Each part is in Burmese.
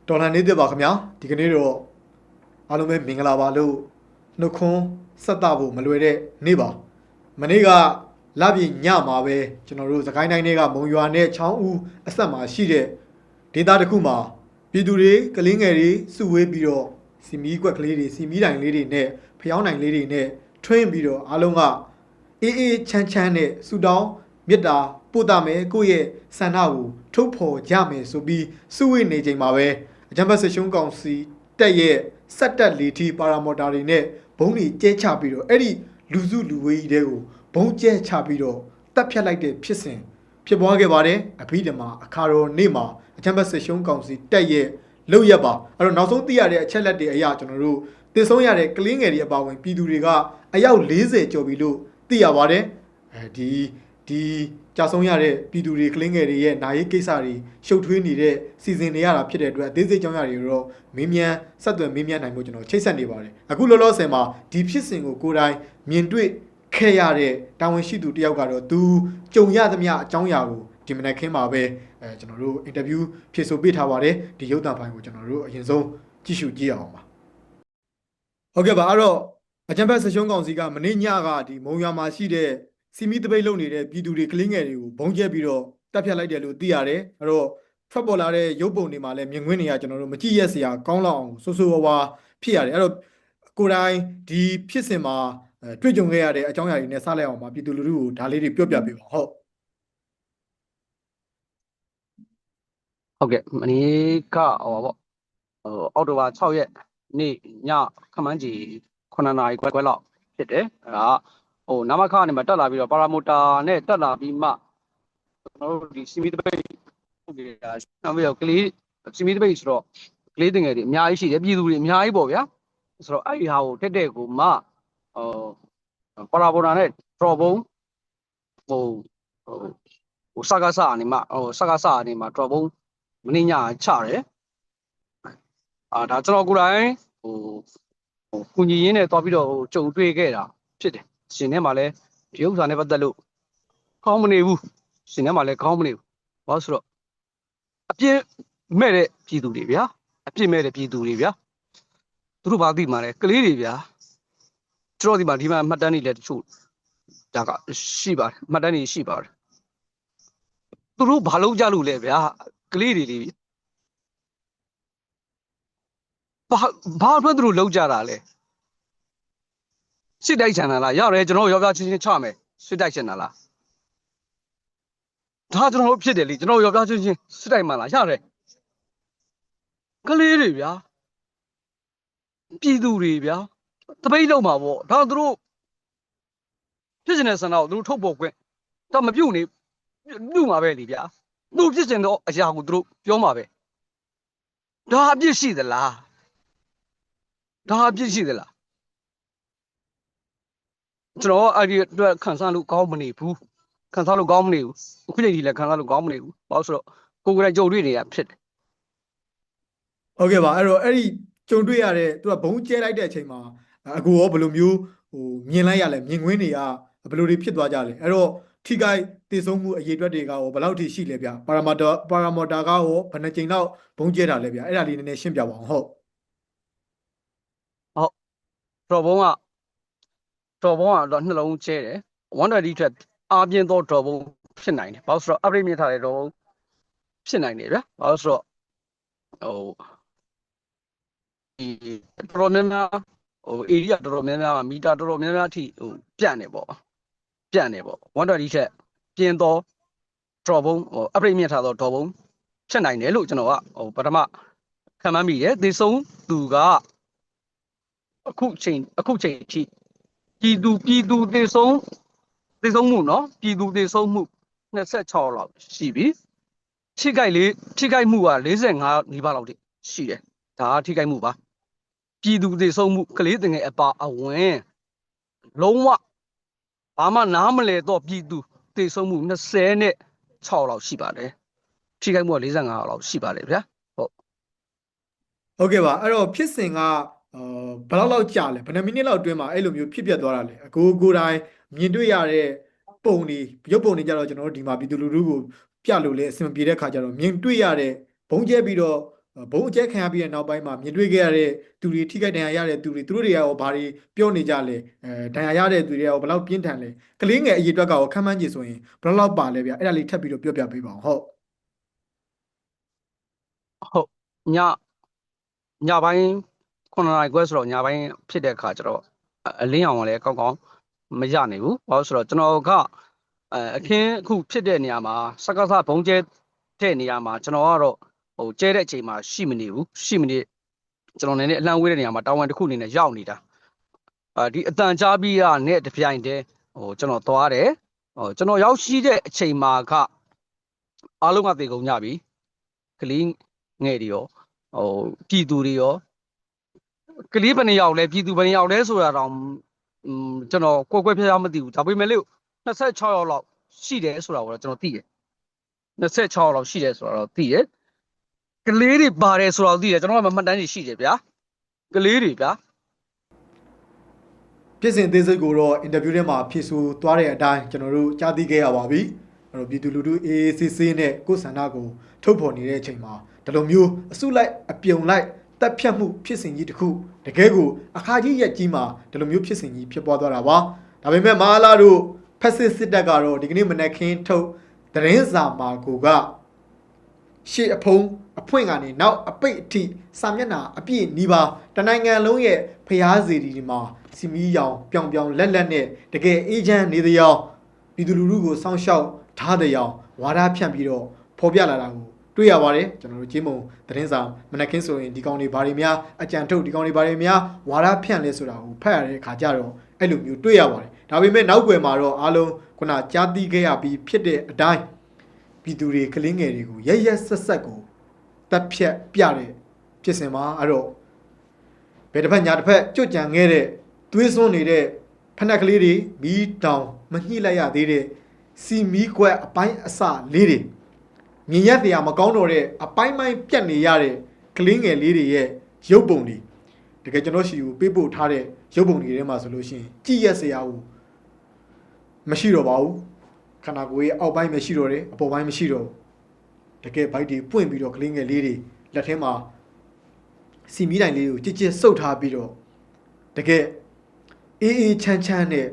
တော်လှန်နေတဲ့ပါခင်ဗျာဒီကနေ့တော့အားလုံးပဲမင်္ဂလာပါလို့နှုတ်ခွန်းဆက်တာဖို့မလွယ်တဲ့နေ့ပါမနေ့ကလပြည့်ညမှာပဲကျွန်တော်တို့စကိုင်းတိုင်းတွေကမုံရွာနဲ့ချောင်းဦးအဆက်မှာရှိတဲ့ဒေသတစ်ခုမှာပြည်သူတွေကလင်းငယ်တွေစုဝေးပြီးတော့စီမီကွက်ကလေးတွေစီမီတိုင်လေးတွေနဲ့ဖျောင်းတိုင်လေးတွေနဲ့ထွင်းပြီးတော့အားလုံးကအေးအေးချမ်းချမ်းနဲ့ဆူတောင်းမေတ္တာပို့တာမယ်ကိုယ့်ရဲ့ဆန္ဒကိုထုတ်ဖော်ကြမယ်ဆိုပြီးစုဝေးနေချိန်မှာပဲအကြံဖတ်စစ်ရှုံးကောင်စီတက်ရဲ့စက်တက်လီတီပါရာမော်တာတွေနဲ့ဘုံတွေကျဲချပြီးတော့အဲ့ဒီလူစုလူဝေးကြီးတွေကိုဘုံကျဲချပြီးတော့တက်ဖြတ်လိုက်တဲ့ဖြစ်စဉ်ဖြစ်ပွားခဲ့ပါတယ်အဘိဓမ္မာအခါတော်နေ့မှာအကြံဖတ်စစ်ရှုံးကောင်စီတက်ရဲ့လောက်ရက်ပါအဲ့တော့နောက်ဆုံးသိရတဲ့အချက်လက်တွေအရကျွန်တော်တို့တည်ဆုံးရတဲ့ကလင်းငယ်တွေအပါဝင်ပြည်သူတွေကအယောက်40ကျော်ပြီလို့သိရပါတယ်ဒီကြာဆုံးရတဲ့ပြည်သူတွေကလင်းငယ်တွေရဲ့နာရေးကိစ္စတွေရှုပ်ထွေးနေတဲ့စီစဉ်နေရတာဖြစ်တဲ့အတွက်အသေးစိတ်ကြောင်းရတွေတော့မင်းမြန်ဆက်သွယ်မင်းမြန်နိုင်ဖို့ကျွန်တော်ချိတ်ဆက်နေပါတယ်အခုလောလောဆယ်မှာဒီဖြစ်စဉ်ကိုကိုယ်တိုင်မြင်တွေ့ခဲ့ရတဲ့တာဝန်ရှိသူတယောက်ကတော့သူကြုံရသမျှအကြောင်းအရာကိုဒီမနက်ခင်းမှာပဲကျွန်တော်တို့အင်တာဗျူးဖြေဆိုပေးထားပါတယ်ဒီရုပ်သံဖိုင်ကိုကျွန်တော်တို့အရင်ဆုံးကြည့်ရှုကြည့်အောင်ပါဟုတ်ကဲ့ပါအဲ့တော့အကြံဖက်ဆက်ရှုံးကောင်စီကမနေ့ညကဒီမုံရွာမှာရှိတဲ့စီမီတပိတ်လုပ်နေတဲ့ပြည်သူတွေကလင်းငယ်တွေကိုဘုံကျဲပြီးတော့တပ်ဖြတ်လိုက်တယ်လို့သိရတယ်အဲ့တော့ထွက်ပေါ်လာတဲ့ရုပ်ပုံတွေမှာလည်းမြင်ကွင်းတွေကကျွန်တော်တို့မကြည့်ရက်စရာကောင်းလောက်အောင်ဆိုးဆိုးဝါးဝါဖြစ်ရတယ်အဲ့တော့ကိုယ်တိုင်ဒီဖြစ်စဉ်မှာတွေ့ကြုံခဲ့ရတဲ့အကြောင်းအရာတွေနဲ့စလိုက်အောင်ပါပြည်သူလူထုကိုဒါလေးတွေပြောပြပေးပါဟုတ်ကဲ့မနေ့ကပေါ့အောက်တိုဘာ6ရက်နေ့ညခမန်းကြီး9နာရီခွဲလောက်ဖြစ်တယ်အဲ့ဒါနမခကနေမှတက်လာပြီးတော့ပါရာမိုတာနဲ့တက်လာပြီးမှကျွန်တော်တို့ဒီစီမီတပိတ်ဟုတ်ကဲ့နောက်ပြီးတော့ကလေးစီမီတပိတ်ဆိုတော့ကလေးတင်ငယ်တွေအများကြီးရှိတယ်ပြည်သူတွေအများကြီးပေါ့ဗျာဆိုတော့အဲ့ဒီဟာကိုတက်တဲ့ကိုမှပါရာမိုတာနဲ့ drop ဘုံစကားစအနေမှာ drop ဘုံမင်းညချတယ်ဒါကျွန်တော်ကိုယ်တိုင်ကုညီရင်းနဲ့တွားပြီးတော့ကြုံတွေ့ခဲ့တာဖြစ်တယ်ရှင်ထဲမှာလည်းဒီဥစ္စာနဲ့ပတ်သက်လို့ကောင်းမနေဘူးရှင်ထဲမှာလည်းကောင်းမနေဘူးဘာလို့ဆိုတော့အပြစ်မဲ့တဲ့ပြည်သူတွေဗျာအပြစ်မဲ့တဲ့ပြည်သူတွေဗျာသူတို့ဘာသိမှာလဲကလေးတွေဗျာကျွန်တော်ဒီမှာမှတ်တမ်းတွေလည်းတချို့ဒါကရှိပါတယ်မှတ်တမ်းတွေရှိပါတယ်သူတို့ဘာလုပ်ကြလို့လဲဗျာကလေးတွေလေးဘာအတွက်သူတို့လောက်ကြတာလဲစစ်တိုက်ချင်တာလားရတယ်ကျွန်တော်ယောက်ျားချင်းချင်းချမယ်စစ်တိုက်ချင်တာလားဒါကျွန်တော်ဖြစ်တယ်လေကျွန်တော်ယောက်ျားချင်းချင်းစစ်တိုက်မှလားရတယ်ကလေးတွေဗျာပြည်သူတွေဗျာတပိတ်လုံးမှာပေါ့ဒါသူတို့ဖြစ်နေတဲ့ဆန္ဒကိုသူတို့ထုတ်ပေါ်ခွင့်တော့မပြုတ်နေပြုတ်မှာပဲလေဗျာသူဖြစ်နေတော့အရာကိုသူတို့ပြောမှာပဲဒါအပြစ်ရှိသလားဒါအပြစ်ရှိသလားကျွန်တော်အဲ့ဒီအတွက်ခံစားလို့ကောင်းမနေဘူးခံစားလို့ကောင်းမနေဘူးအခုချိန်ထိလည်းခံစားလို့ကောင်းမနေဘူးဘာလို့ဆိုတော့ကိုယ်ကကြုံတွေ့နေရဖြစ်တယ်ဟုတ်ကဲ့ပါအဲ့တော့အဲ့ဒီကြုံတွေ့ရတဲ့သူကဘုံကျဲလိုက်တဲ့အချိန်မှာအကူရောဘယ်လိုမျိုးမြင်လိုက်ရလဲမြင်ကွင်းတွေကဘယ်လိုတွေဖြစ်သွားကြလဲအဲ့တော့ထိခိုက်တည်ဆုံးမှုအရေးအတွက်တွေကရောဘယ်လောက်ထိရှိလဲဗျပါရာမော်တာကရောဘယ်နှကြိမ်လောက်ဘုံကျဲတာလဲဗျအဲ့ဒါလေးနည်းနည်းရှင်းပြပါအောင်ဟုတ်တော်ဘုံကတော့နှလုံးကျဲတယ်120ထက်အားပြင်းသောတော်ဘုံဖြစ်နိုင်တယ်ဘာလို့ဆိုတော့ upgrade မြင်ထားတဲ့တော်ဘုံဖြစ်နိုင်တယ်ဗျာဘာလို့ဆိုတော့တော်တော်များများarea တော်တော်များများမီတာတော်တော်များများအထိပြန့်နေပေါ့120ထက်ပြင်းသောတော်ဘုံupgrade မြင်ထားသောတော်ဘုံဖြစ်နိုင်တယ်လို့ကျွန်တော်ကပထမခံမှန်းမိတယ်သေဆုံးသူကအခုချိန်အထိပြည်သူသေဆုံးမှုနော်ပြည်သူသေဆုံးမှု26လောက်ရှိပြီထိခိုက်မှုက45နီးပါးလောက်ရှိတယ်ဒါကထိခိုက်မှုပါပြည်သူသေဆုံးမှုကလေးငယ်အပါအဝင်လုံးဝဘာမှနားမလဲတော့ပြည်သူသေဆုံးမှု26လောက်ရှိပါတယ်ထိခိုက်မှုက45လောက်ရှိပါတယ်ဗျာဟုတ်ကဲ့ပါအဲ့တော့ဖြစ်စဉ်ကဘယ်လောက်ကြာလဲဘယ်နှမိနစ်လောက်အတွင်းမှာအဲ့လိုမျိုးဖြစ်ပျက်သွားတာလဲအကိုတိုင်မြင်တွေ့ရတဲ့ပုံတွေရုပ်ပုံတွေကြတော့ကျွန်တော်တို့ဒီမှာပြည်သူလူထုကိုပြလို့လဲအဆင်ပြေတဲ့ခါကျတော့မြင်တွေ့ရတဲ့ဘုံကျဲပြီးတော့ ဘုံအကျက်ခံရပြီးတဲ့နောက်ပိုင်းမှာမြင်တွေ့ခဲ့ရတဲ့သူတွေထိခိုက်ဒဏ်ရာရတဲ့သူတွေသူတို့တွေကရောဘာတွေပြောနေကြလဲဒဏ်ရာရတဲ့သူတွေရောဘယ်လောက်ပြင်းထန်လဲကလေးငယ်အရေးအတွက်ကရောခန့်မှန်းကြည့်ဆိုရင်ဘယ်လောက်ပါလဲဗျအဲ့ဒါလေးထပ်ပြီးတော့ပြောပြပေးပါအောင်ဟုတ်ညပိုင်း9နာရီခွဲဆိုတော့ညပိုင်းဖြစ်တဲ့အခါကျတော့အလင်းအောင်လည်းကောင်းကောင်းမရနိုင်ဘူးဘာလို့ဆိုတော့ကျွန်တော်ကအခင်းအခုဖြစ်တဲ့နေရာမှာစကားစားဘုံကျဲတဲ့နေရာမှာကျွန်တော်ကတော့ဟိုကျဲတဲ့အချိန်မှာရှိမနေကျွန်တော်လည်းအလံဝေးတဲ့နေရာမှာတာဝန်တစ်ခုအနေနဲ့ရောက်နေတာဒီအတန်ကြားပြီးရနဲ့တပြိုင်တည်းကျွန်တော်သွားတယ်ကျွန်တော်ရောက်ရှိတဲ့အချိန်မှာကအားလုံးကသေကုန်ကြပြီကလေးငယ်တွေရောပြည်သူတွေရောကလေးဘယ်နှယောက်လဲပြည်သူဘယ်နှယောက်လဲဆိုတာတော့ကျွန်တော်ကွက်ဖျားမသိဘူးဒါပေမဲ့လို့26ယောက်လောက်ရှိတယ်ဆိုတာကိုတော့ကျွန်တော်သိတယ်26ယောက်လောက်ရှိတယ်ဆိုတာတော့သိတယ်ကလေးတွေပါတယ်ဆိုတော့သိတယ်ကျွန်တော်ကမှတ်တမ်းကြီးရှိတယ်ဗျာကလေးတွေဗျာဖြစ်စဉ်သေးစိတ်ကိုတော့အင်တာဗျူးထဲမှာဖြေဆိုသွားတဲ့အတိုင်းကျွန်တော်တို့ကြားသိခဲ့ရပါပြီအဲ့တော့ပြည်သူလူထု AACC နဲ့ကိုယ်ဆန္ဒကိုထုတ်ဖော်နေတဲ့အချိန်မှာဒီလိုမျိုးအစုလိုက်အပြုံလိုက်တပ်ဖြတ်မှုဖြစ်စဉ်ကြီးတစ်ခုတကယ်ကိုအခါကြီးရက်ကြီးမှာဒီလိုမျိုးဖြစ်စဉ်ကြီးဖြစ်ပွားသွားတာပါဒါပေမဲ့မဟာလာတို့ဖက်စစ်တပ်ကတော့ဒီကနေ့မနက်ခင်းထုတ်သတင်းစာမှာကိုကရှေ့အဖုံးအဖွင့်ကနေနောက်အပိတ်အထိစာမျက်နှာအပြည့်နီးပါတနိုင်ငံလုံးရဲ့ဖျားစီဒီမှာစီမီရောင်ပြောင်ပြောင်လက်နဲ့တကယ်အေဂျင့်နေတဲ့အကြောင်းပြည်သူလူထုကိုစောင့်ရှောက်ထားတဲ့အကြောင်းဝါဒဖြန့်ပြီးတော့ဖော်ပြလာတာကိုတွေ့ရပါတယ်ကျွန်တော်တို့ဂျင်းမုံသတင်းစာမနက်ခင်းဆိုရင်ဒီကောင်တွေဘာတွေများအကြံထုတ်ဒီကောင်တွေဘာတွေများဝါဒဖြန့်လဲဆိုတာကိုဖတ်ရတဲ့အခါကျတော့အဲ့လိုမျိုးတွေ့ရပါတယ်ဒါပေမဲ့နောက်ွယ်မှာတော့အားလုံးခုနကြားသိခဲ့ရပြီးဖြစ်တဲ့အတိုင်းပြည်သူတွေကလင်းငယ်တွေကိုရက်ဆက်ကိုတပ်ဖြတ်ပြတဲ့ဖြစ်စဉ်မှာအဲ့တော့ဘယ်တစ်ဖက်ညာတစ်ဖက်ကြွကြံခဲ့တဲ့သွေးစွန်းနေတဲ့ဖက်နှက်ကလေးတွေမီးတောင်မညှိလိုက်ရသေးတဲ့စီမီးကွက်အပိုင်းအစလေးတွေမြင်ရက်တရားမကောင်းတော့တဲ့အပိုင်းပိုင်းပြတ်နေရတဲ့ကလင်းငယ်လေးတွေရဲ့ရုပ်ပုံတွေတကယ်ကျွန်တော်ရှိကိုပေးပို့ထားတဲ့ရုပ်ပုံတွေထဲမှာဆိုလို့ရှိရင်ကြည်ရက်စရာကိုမရှိတော့ပါဘူးခန္ဓာကိုယ်ရဲ့အောက်ပိုင်းမရှိတော့တယ်အပေါ်ပိုင်းမရှိတော့တကယ်ဘိုက်တွေပွင့်ပြီးတော့ကလင်းငယ်လေးတွေလက်ထဲမှာစီမီးတိုင်လေးကိုကြစ်စုပ်ထားပြီးတော့တကယ်အေးချမ်းနဲ့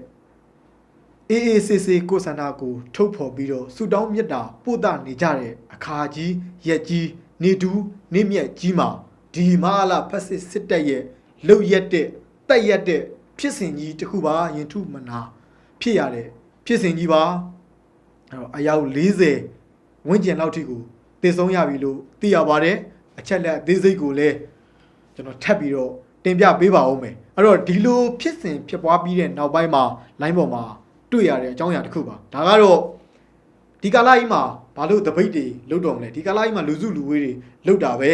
AACC ကိုဆန္ဒကိုထုတ်ဖော်ပြီးတော့ဆူတောင်းမြတ်တာပို့တာနေကြတဲ့အခါကြီးရက်ကြီးနေတူးနေမြက်ကြီးမှာဒီမဟာလာဖက်စစ်တပ်ရဲ့လှုပ်ရက်တဲ့တက်ရက်တဲ့ဖြစ်စဉ်ကြီးတစ်ခုပါရင်ထုမနာဖြစ်ရတဲ့ဖြစ်စဉ်ကြီးပါအယောက်40ဝန်းကျင်လောက်ထိကိုတည်ဆုံးရပြီလို့သိရပါတယ်အချက်လက်အသေးစိတ်ကိုလည်းကျွန်တော်ထပ်ပြီးတော့တင်ပြပေးပါဦးမယ်အဲ့တော့ဒီလိုဖြစ်စဉ်ဖြစ်ပွားပြီးတဲ့နောက်ပိုင်းမှာ line ပေါ်မှာတွေ့ရတဲ့အကြောင်းအရာတစ်ခုပါဒါကတော့ဒီကာလကြီးမှာဘာလို့တပိတ်တွေလုတ်တော်မလဲဒီကာလကြီးမှာလူစုလူဝေးတွေလုတ်တာပဲ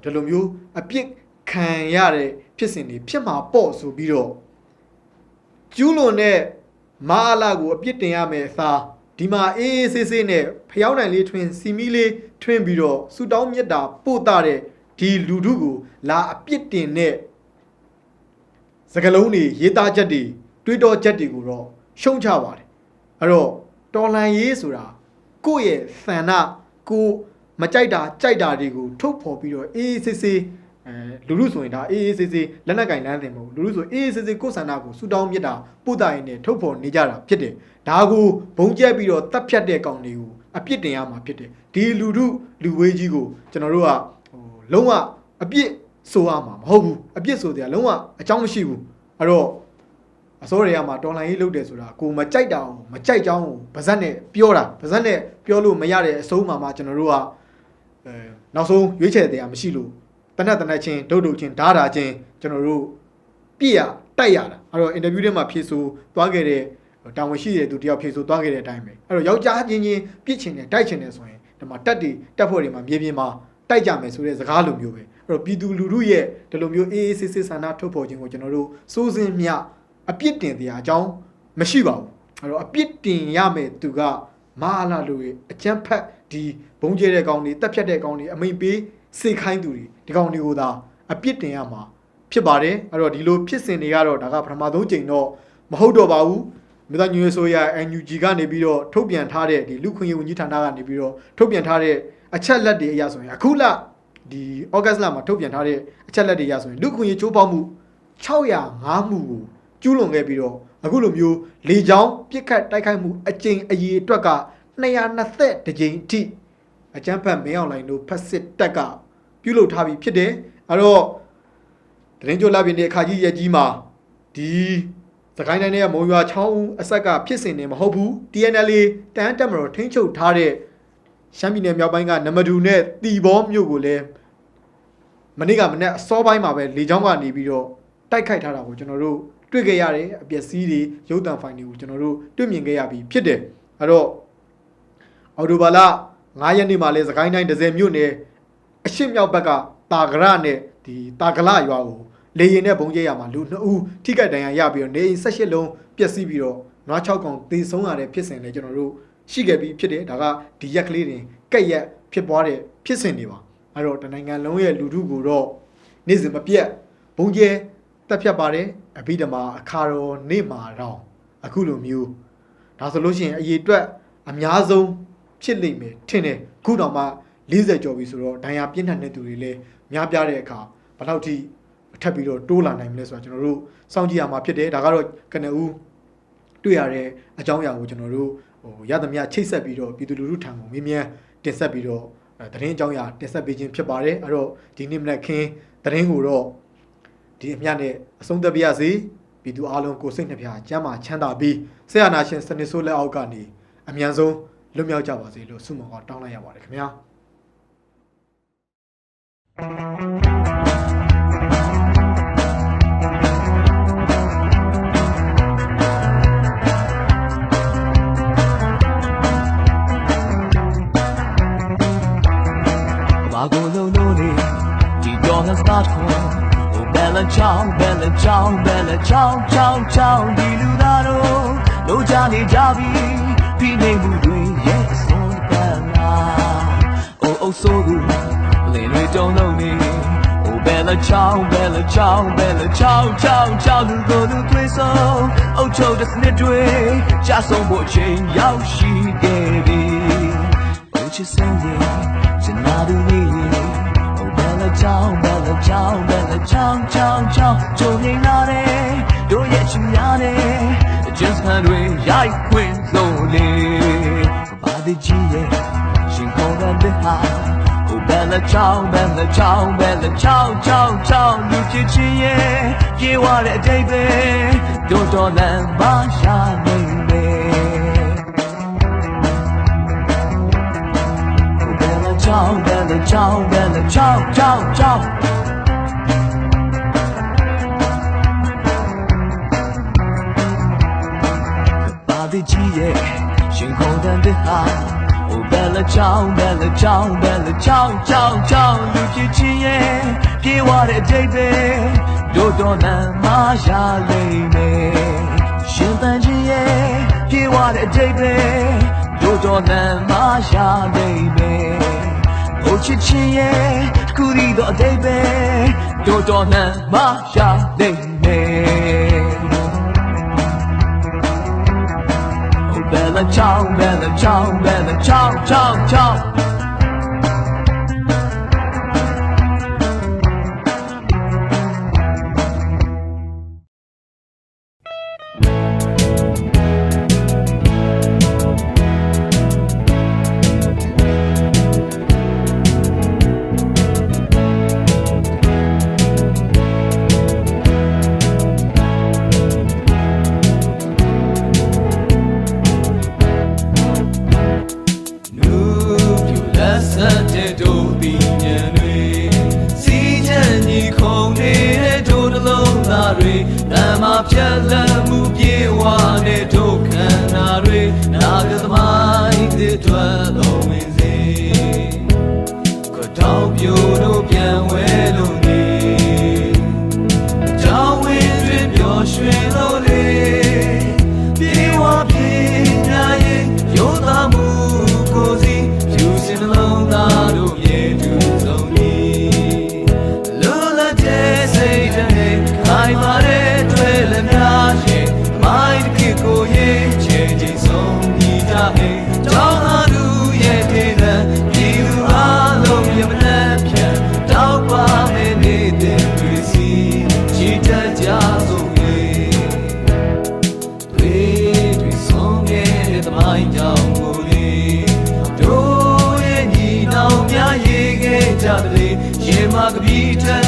ဒီလိုမျိုးအပြစ်ခံရတဲ့ဖြစ်စဉ်တွေဖြစ်မှာပေါ့ဆိုပြီးတော့ကျူးလွန်တဲ့မာလာကိုအပြစ်တင်ရမယ်အစားဒီမှာအေးဆေးဆေးနဲ့ဖျောင်းတိုင်လေးထွင်းစီမီလေးထွင်းပြီးတော့ဆူတောင်းမြတ်တာပို့တာတဲ့ဒီလူထုကိုလာအပြစ်တင်တဲ့စကလုံးတွေရေးသားချက်တွေတွေးတောချက်တွေကိုတော့ရှုံချပါတယ်အဲ့တော့တော်လန်ရေးဆိုတာကိုယ့်ရဲ့ဆန္ဒကိုမကြိုက်တာကြိုက်တာတွေကိုထုတ်ဖော်ပြီးတော့အေးဆေးဆေးလူလူဆိုရင်ဒါအေးဆေးဆေးလက်နက်ကင်လမ်းတင်မဟုတ်လူလူဆိုအေးဆေးဆေးကိုယ်ဆန္ဒကိုဆူတောင်းမြတ်တာပို့တာရင်နဲ့ထုတ်ဖော်နေကြတာဖြစ်တယ်ဒါကိုဘုံကျက်ပြီးတော့တပ်ဖြတ်တဲ့ကောင်တွေကိုအပြစ်တင်ရမှာဖြစ်တယ်ဒီလူထုလူဝေးကြီးကိုကျွန်တော်တို့ကလုံးဝအပြစ်ဆိုရမှာမဟုတ်ဘူးအပြစ်ဆိုတဲ့အလုံးဝအကြောင်းမရှိဘူးအဲ့တော့အစိုးရမှာတော်လိုင်းရေးလုပ်တယ်ဆိုတာကိုမကြိုက်တာကိုမကြိုက်ကြောင်းကိုဗဇက်နဲ့ပြောတာဗဇက်နဲ့ပြောလို့မရတဲ့အဆုံးမှာကျွန်တော်တို့ကနောက်ဆုံးရွေးချယ်တရားမရှိလို့တနက်ချင်းဒုတ်ချင်းဓာတာချင်းကျွန်တော်တို့ပြည့်ရတိုက်ရတာအဲ့တော့အင်တာဗျူးထဲမှာဖြေဆိုသွားခဲ့တဲ့တာဝန်ရှိတဲ့သူတယောက်ဖြေဆိုသွားခဲ့တဲ့အတိုင်းပဲအဲ့တော့ယောက်ျားချင်းပြစ်ချင်တယ်တိုက်ချင်တယ်ဆိုရင်ဒီမှာတက်ဖွဲ့တွေမှာမြေပြင်မှာတိုက်ကြမယ်ဆိုတဲ့စကားလိုမျိုးပဲအဲ့တော့ပြည်သူလူထုရဲ့ဒီလိုမျိုးအေးအေးဆေးဆေးဆန္ဒထုတ်ဖော်ခြင်းကိုကျွန်တော်တို့စိုးစင်းမြအပြစ်တင်တရားအကြောင်းမရှိပါဘူးအဲ့တော့အပြစ်တင်ရမယ်သူကမာလာလူရဲ့အကျန်းဖက်ဒီဘုံကျဲတဲ့ကောင်တွေတက်ဖြတ်တဲ့ကောင်တွေအမိန်ပေးစေခိုင်းသူတွေဒီကောင်တွေကိုသာအပြစ်တင်ရမှာဖြစ်ပါတယ်အဲ့တော့ဒီလိုဖြစ်စဉ်တွေကတော့ဒါကပထမဆုံးချိန်တော့မဟုတ်တော့ပါဘူးမြေသားညွေဆိုရ NUG ကနေပြီးတော့ထုတ်ပြန်ထားတဲ့ဒီလူခွင့်ရေးဝန်ကြီးဌာနကနေပြီးတော့ထုတ်ပြန်ထားတဲ့အချက်လက်တွေအရဆိုရင်အခုလ ဒီဩဂတ်လမှာထုတ်ပြန်ထားတဲ့အချက်လက်တွေရဆိုရင်လူခွင့်ရေးချိုးပေါက်မှု605မှုကိုကျူးလွန်ခဲ့ပြီးတော့အခုလိုမျိုးလေကြောင်းပြစ်ခတ်တိုက်ခိုက်မှုအကြိမ်အရေအတွက်က220ကြိမ်အထိအကြမ်းဖက်မင်းအောင်လှိုင်တို့ဖက်စစ်တပ်ကပြုလုပ်ထားပြီးဖြစ်တယ်အဲ့တော့သတင်းကြိုလာပြင်းတဲ့အခါကြီးရဲ့ကြီးမှာဒီစကိုင်းတိုင်းရဲ့မုံရွာချောင်းဦးအဆက်ကဖြစ်စဉ်နေမဟုတ်ဘူး TNL တန်းတက်မတော်ထိန်းချုပ်ထားတဲ့ရှမ်းပြည်နယ်မြောက်ပိုင်းကနမဒူနဲ့တီဘောမြို့ကိုလည်းမနေ့ကမနေ့အစောပိုင်းမှာပဲလေကြောင်းကနေပြီးတော့တိုက်ခိုက်ထားတာကိုကျွန်တော်တို့တွေ့ခဲ့ရတယ်အပျက်စီးတွေရုပ်သံဖိုင်တွေကိုကျွန်တော်တို့တွေ့မြင်ခဲ့ရပြီးဖြစ်တယ်အဲ့တော့အော်တိုဘာလ9ရက်နေ့မှာလဲစကိုင်းတိုင်း10မြို့နယ်အရှေ့မြောက်ဘက်ကတာဂရနဲ့ဒီတာဂလရွာကိုလေရင်နဲ့ဘုံကျဲရမှာလူ2ဦးထိခိုက်ဒဏ်ရာရပြီးတော့နေအိမ်18လုံးပျက်စီးပြီးတော့နွား6ကောင်သေဆုံးရတဲ့ဖြစ်စဉ်လည်းကျွန်တော်တို့ရှိခဲ့ပြီးဖြစ်တယ်ဒါကဒီရက်ကလေးတွေကက်ရက်ဖြစ်ပွားတဲ့ဖြစ်စဉ်တွေပါအဲ့တော့တနိုင်ငံလုံးရဲ့လူထုကိုတော့နေ့စဉ်မပြတ်ဘုံကျဲတက်ဖြတ်ပါတယ်အဘိဓမ္မာအခါတော်နေ့မှာတော့အခုလိုမျိုးဒါဆိုလို့ရှိရင်အရေးအတွက်အများဆုံးဖြစ်လိမ့်မယ်ထင်တယ်ခုတော့မှ40ကျော်ပြီဆိုတော့ဒဏ်ရာပြင်းထန်တဲ့သူတွေလည်းများပြားတဲ့အခါဘယ်လောက်ထိထပ်ပြီးတော့တိုးလာနိုင်မလဲဆိုတာကျွန်တော်တို့စောင့်ကြည့်ရမှာဖြစ်တယ်ဒါကတော့ကနဦးတွေ့ရတဲ့အကြောင်းအရာကိုကျွန်တော်တို့ရသမျှချိတ်ဆက်ပြီးတော့ပြည်သူလူထုထံကိုမြင်းမြန်းတင်ဆက်ပြီးတော့သတင်းအကြောင်းအရာတင်ဆက်ပေးခြင်းဖြစ်ပါတယ်အဲ့တော့ဒီနေ့မနက်ခင်းသတင်းကိုတော့ဒီအမြတ်နဲ့အဆုံးသတ်ပြရစီပြည်သူအားလုံးကိုစိတ်နှပြကျမ်းမာချမ်းသာပြီးဆရာနာရှင်စနစ်ဆိုးလက်အောက်ကနေအမြန်ဆုံးလွတ်မြောက်ကြပါစေလို့ဆုမွန်ကောင်းတောင်းလိုက်ရပါတယ်ခင်ဗျာဘာကိုလုံးလုံးနေဒီတော့ငါစတာခွန်ဟိုဘယ်လချောင်းဘယ်လချောင်းဘယ်လချောင်းချောင်းချောင်းဒီလူသားတို့လုံးချနေကြပြီပြီးနေမှုတွေရဲ့အစွန်းတန်လာအိုးအိုးဆိုးသူလင်းတွေတုံးလုံးနေဟိုဘယ်လချောင်းဘယ်လချောင်းဘယ်လချောင်းချောင်းချောင်းလူကိုလူတွေဆုံးအုတ်ချုပ်တဲ့စနစ်တွေရှာဆုံးဖို့အချိန်ရောက်ရှိခဲ့ပြီဘုချစ်စင်ကြီးJanadu ni, oh bella chow, bella chow, chow chow, choni nare, do ye chimyane, just handwe yai queen slowly. Badi jiye, shin konga beha, oh bella chow, chow chow, lu chi chiye, ye wa de debe, do do lan ba sha ni me.ကြောင်းဘာဒီကြီးရဲ့ရှင်ခုန်တဲ့ဟာအိုဘယ်လာကြောင်းလူကြီးချင်းရဲ့ပြေဝတဲ့အတိတ်ပဲတို့တော်လမ်းမရလိမ့်မယ်ရှင်တန်ကြီးရဲ့ပြေဝတဲ့အတိတ်ပဲတို့တော်လမ်းမရလိမ့်မယ်အိုချစ်ချင်းရဲ့ကူရီတော့အတိတ်ပဲတို့တော်လမ်းမရလိမ့်မယ်အိုဘယ်လာချောင်းဖြတ်လမ်းမှုပြေဝတဲ့ဒုက္ခနာတွေနာဂသမိုင်းသစ်ထွက်တော်ဝင်စေခတောင်ပြိုတို့ပြန်ဝဲလို့နေကြောင်းဝင်းတွေပျော်ရွှင်လို့လေပြေဝပြေညာရဲ့ရိုးသားမှုကိုစီဖြူစင်လုံးသားတို့မြေတူဆုံးနေလူလက်တဲ့စိတ်တွေခိုင်ပါတဲ့လည်းများရှင်မိုင်းတစ်ကိုရေးချေချင်းဆုံးညီကြဟဲ့ကြောင်းသားသူရဲ့ဒေသပြည်သူအလုံးရမနှက်ဖြန် မှာကပြီးထက်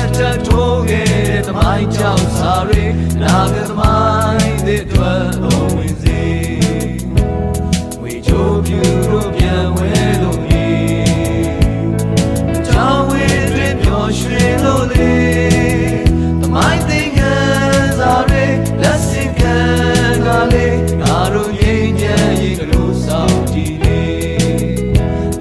ထိုးခဲ့တဲ့သမိုင်းကြောင့်စာရီနာကသမိုင်းတဲ့အတွက်လုံးဝင်စေဝေချိုးပြူတို့ပြန်ဝဲလို့ရေကြောင်းဝဲတွေပျော်ရွှင်လို့လေသမိုင်းသင်ခန်းစာရီလက်စင်ခံကလေးငါတို့ငြိမ်းချမ်းရေးကလို့စောင့်ကြည့်နေ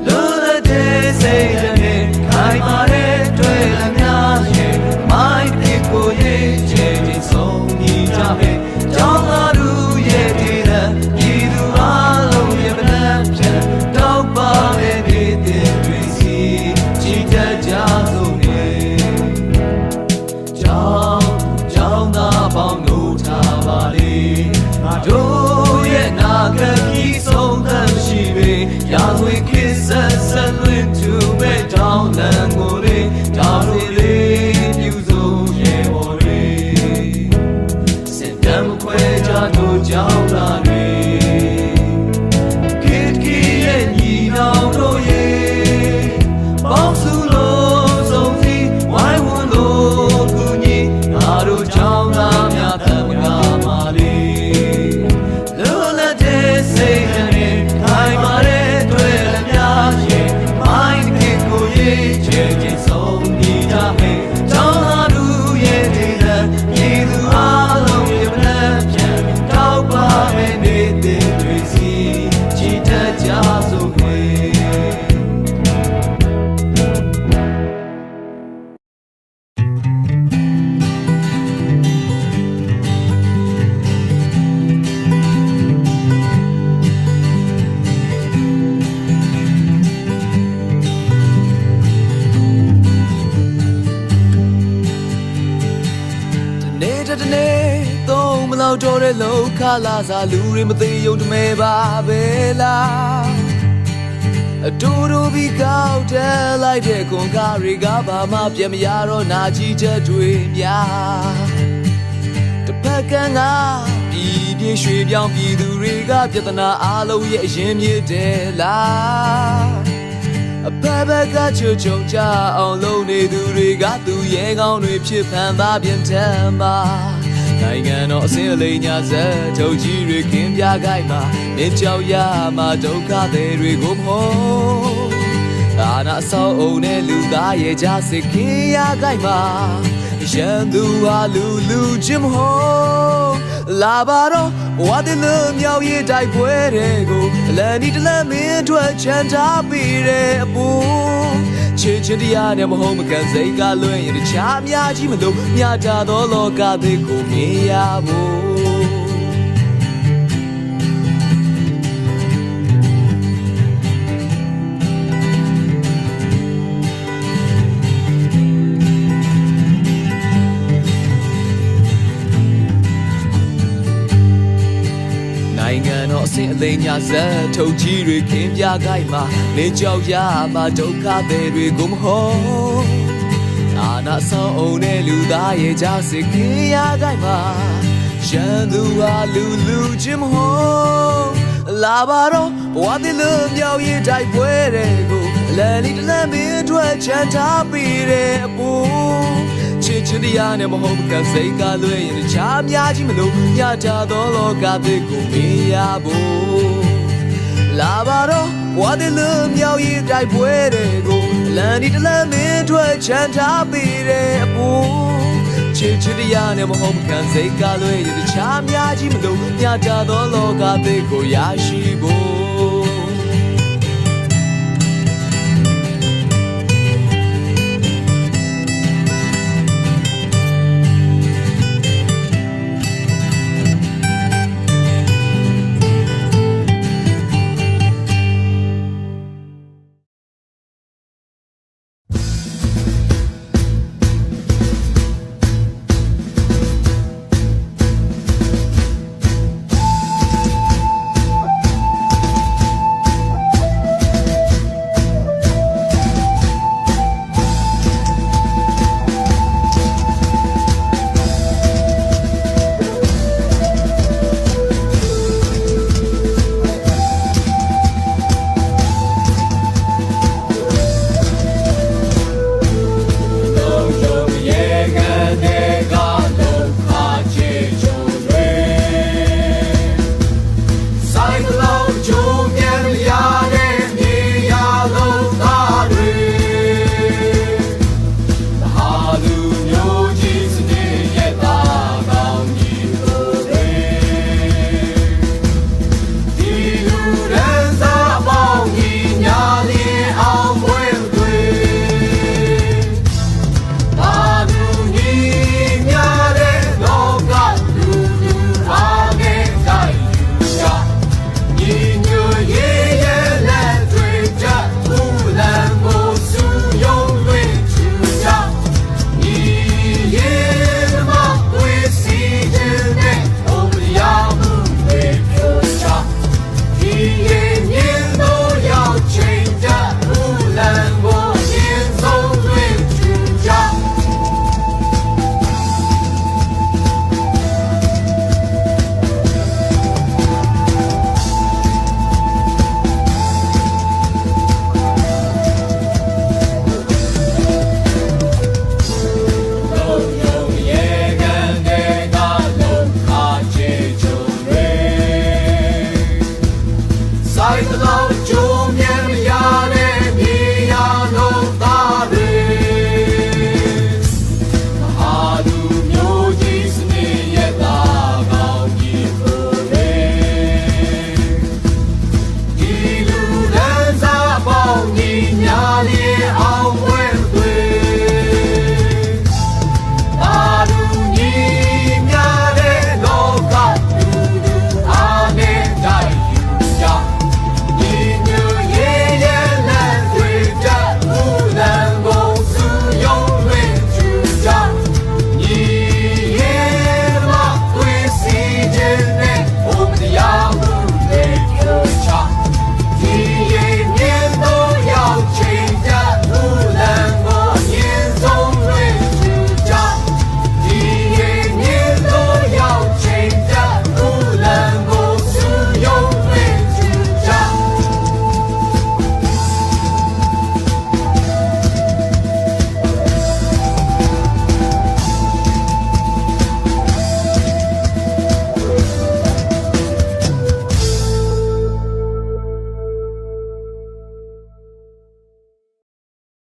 လွတ်လပ်တဲ့စိတ်နဲ့ခိုင်မာတဲ့တွေ့လမ်းများရဲ့မိုင်းဖြစ်ကိုရဲ့ချေချင်ဆုံးညီကြမယ်ကြောင်းသားတို့ရဲ့တည်တဲ့ပြည်သူအားလုံးရဲ့ဗလန်ဖြန်တောက်ပါတဲ့နေတဲ့တွေစီကြည်တတ်ကြစို့နေကြောင်းသားပေါင်းတို့ထားပါလေငါတို့ရဲ့နာဂတ်ဆုံးသက်ရှိပေရာဇဝင်ခေတ်ဆက်လွင်သူမဲ့တောင်းလန်ကိုလေဒါတွေလေးပြုစုံရဲ့ဘော်တွေစင်တမ်းခွဲကြတို့ကြောင်းလာတွေခေတ်ကြီးရဲ့ညီနောင်တို့ရဲ့ပေါင်းစုလို့ဆုံးစီဝိုင်းဝန်းလို့ကူညီငါတို့ကြောင်းသားများတမကမာလေးလွတ်လပ်တဲ့စိတ်နဲ့ခိုင်မာတဲ့တွေ့လမ်းများရဲ့မိုင်းတစ်ကိုရေးချေချင်ဆုံးညီကြမယ်ကြောင်းသားတို့ရဲ့တည်တဲ့ပြည်သူအားလုံးရဲ့ဗလန်ပြန်တောက်ပါမယ့်နေတဲ့တွေစီကြည်တတ်ကြစို့ခွေတနေ့သုံးမလောက်တော့တဲ့လောက်ခလာစားလူတွေမသိယုံတမဲပါပဲလားအတူတူပြီးကောက်တယ်လိုက်တဲ့ခွန်ကားတွေကဘာမှပြန်မရတော့နာကြည့်ချက်တွေများတစ်ဖက်ကငါပြည်ပြည့်ရွှေပြောင်းပြည်သူတွေကပြဿနာအလုံးရဲ့အရင်မြစ်တယ်လားအဖက်ဖက်ကချွတ်ချုံကြအောင်လုပ်နေသူတွေကသူရဲကောင်းတွေဖြစ်ဖန်သားပြန်ထမ်းပါနိုင်ငံတော်အစင်းအလိမ်ညာဇက်ထုတ်ကြီးတွေခင်းပြခိုက်မှာမင်းကြောက်ရမှာဒုက္ခတွေတွေကိုမဟုတ်အာနာဆောင်းအုံနဲ့လူသားရဲ့ကြစစ်ခင်းရခိုက်မှာရန်သူဟာလူချင်းမဟုတ်လာပါတော့ဘဝတည်းလူမြောက်ရေးတိုက်ပွဲတွေကိုအလန်ဒီတလန်မင်းထွက်ချမ်းသာပြီးတဲ့အပူချစ်ချင်းတရားနဲ့မဟုတ်မကန်စိတ်ကလွင်ရင်တခြားအများကြီးမလို့မြတ်တာသောလောကသည်ကိုမြင်ရဖို့နိုင်ငံတော်အစင်အလိမ်ညာဇက်ထုတ်ကြီးတွေခင်းပြခိုက်မှာမင်းကြောက်ရမှာဒုက္ခတွေကိုမဟုတ်အာနာဆောင်အုံနဲ့လူသားရဲ့ကြစစ်ခင်းရခိုက်မှာရန်သူဟာလူချင်းမဟုတ်လာပါတော့ဘဝတည်းလူမြောက်ရေးတိုက်ပွဲတွေကိုအလန်လီတလန်မင်းထွက်ချမ်းသာပြီးတဲ့အပူချစ်ချင်းတရားနဲ့မဟုတ်ကစိတ်ကလွဲရင်တခြားအများကြီးမလို့ညတာသောလောကသည်ကိုမြင်ရဖို့လာပါတော့ဘဝတည်းလူမြောက်ရေးတိုက်ပွဲတွေကိုလန်ဒီတလန်မင်းထွက်ချမ်းသာပြီးတဲ့အပူချစ်ချင်းတရားနဲ့မဟုတ်ကစိတ်ကလွဲရင်တခြားအများကြီးမလို့ညတာသောလောကသည်ကိုရရှိဖို့